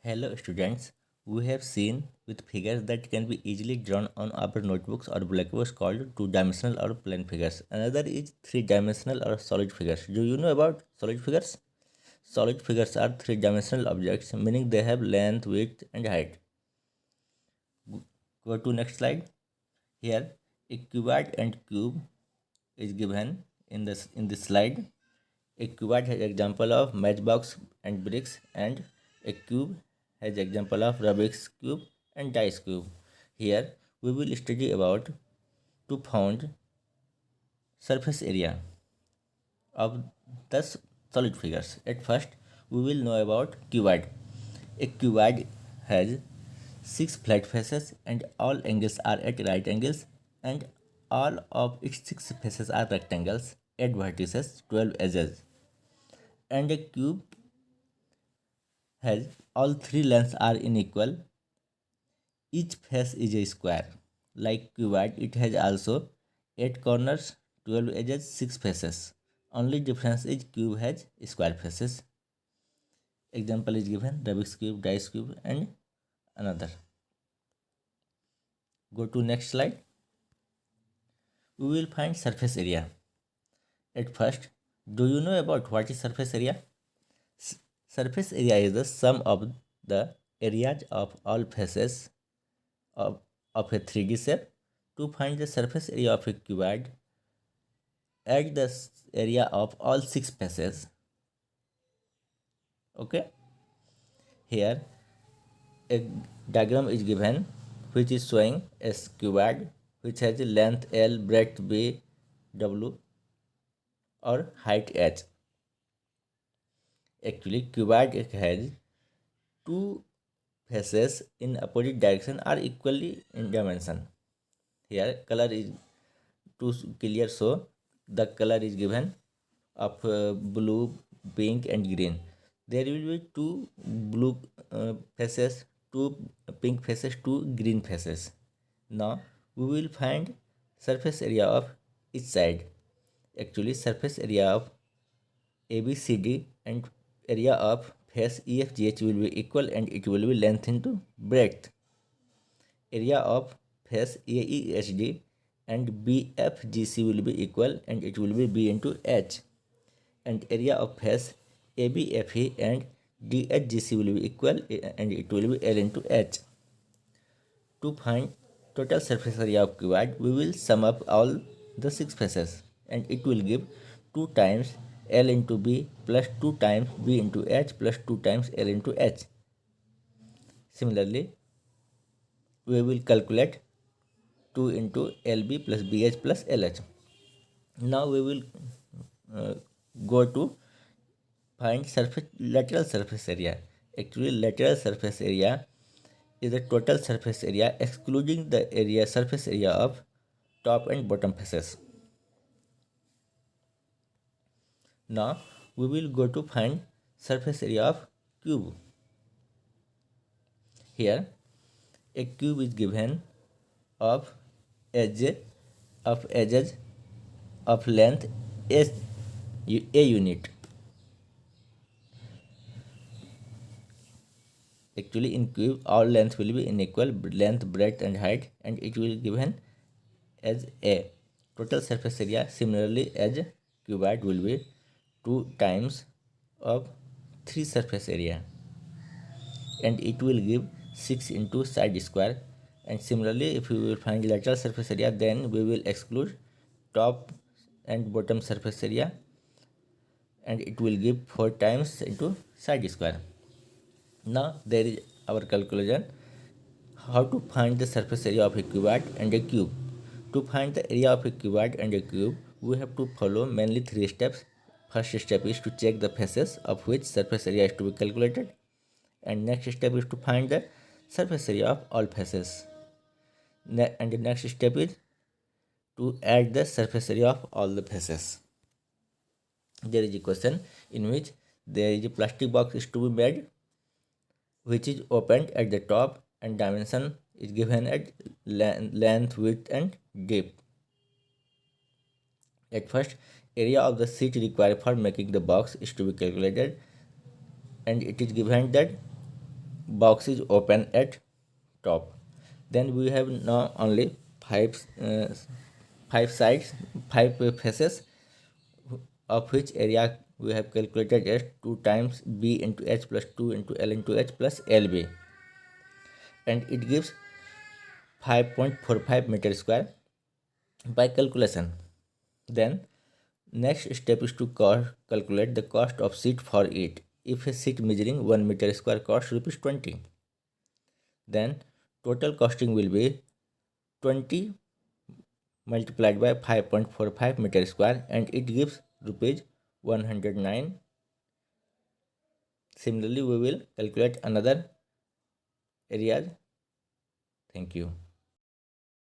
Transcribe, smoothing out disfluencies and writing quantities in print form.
Hello students, we have seen with figures that can be easily drawn on our notebooks or blackboards called two-dimensional or plane figures. Another is three-dimensional or solid figures. Do you know about solid figures? Solid figures are three-dimensional objects, meaning they have length, width and height. Go to next slide. Here, a cuboid and cube is given in this slide. A cuboid has example of matchbox and bricks, and a cube has example of Rubik's cube and dice cube. Here we will study about to found surface area of the solid figures. At first, we will know about cuboid. A cuboid has six flat faces and all angles are at right angles, and all of its six faces are rectangles at vertices 12 edges, and a cube has all three lengths are unequal. Each face is a square. Like cuboid, it has also 8 corners, 12 edges, 6 faces. Only difference is cube has square faces. Example is given Rubik's cube, dice cube and another. Go to next slide. We will find surface area. At first, do you know about what is surface area? Surface area is the sum of the areas of all faces of, of a 3D shape. To find the surface area of a cuboid, add the area of all six faces. Okay, here a diagram is given which is showing a cuboid which has a length L, breadth B, W or height H. Actually, cuboid has two faces in opposite direction are equally in dimension. Here color is to clear show the color is given of blue, pink and green. There will be two blue faces, two pink faces, two green faces. Now we will find surface area of each side. Actually, surface area of ABCD and area of face EFGH will be equal, and it will be length into breadth. Area of face AEHD and BFGC will be equal, and it will be B into H. And area of face ABFE and DHGC will be equal, and it will be L into H. To find total surface area of cuboid, we will sum up all the six faces, and it will give 2 times L into B plus 2 times B into H plus 2 times L into H. Similarly, we will calculate 2 into LB plus BH plus LH. Now we will go to find lateral surface area. Actually, lateral surface area is the total surface area excluding the surface area of top and bottom faces. Now we will go to find surface area of cube. Here a cube is given of edges of length a unit. Actually, in cube all length will be unequal, length, breadth and height, and it will given as a total surface area. Similarly, as cuboid will be 2 times of 3 surface area, and it will give 6 into side square. And similarly, if we will find lateral surface area, then we will exclude top and bottom surface area, and it will give 4 times into side square. Now there is our calculation how to find the surface area of a cuboid and a cube. To find the area of a cuboid and a cube, we have to follow mainly 3 steps. First step is to check the faces of which surface area is to be calculated, and next step is to find the surface area of all faces. And the next step is to add the surface area of all the faces. There is a question in which there is a plastic box is to be made, which is opened at the top, and dimension is given at length, width and depth. At first, area of the sheet required for making the box is to be calculated, and it is given that box is open at top. Then we have now only five sides, five faces, of which area we have calculated as 2 times b into h plus 2 into l into h plus lb, and it gives 5.45 meter square by calculation. Then next step is to calculate the cost of sheet for it. If a sheet measuring 1 meter square costs rupees 20, then total costing will be 20 multiplied by 5.45 meter square, and it gives rupees 109. Similarly, we will calculate another areas. Thank you.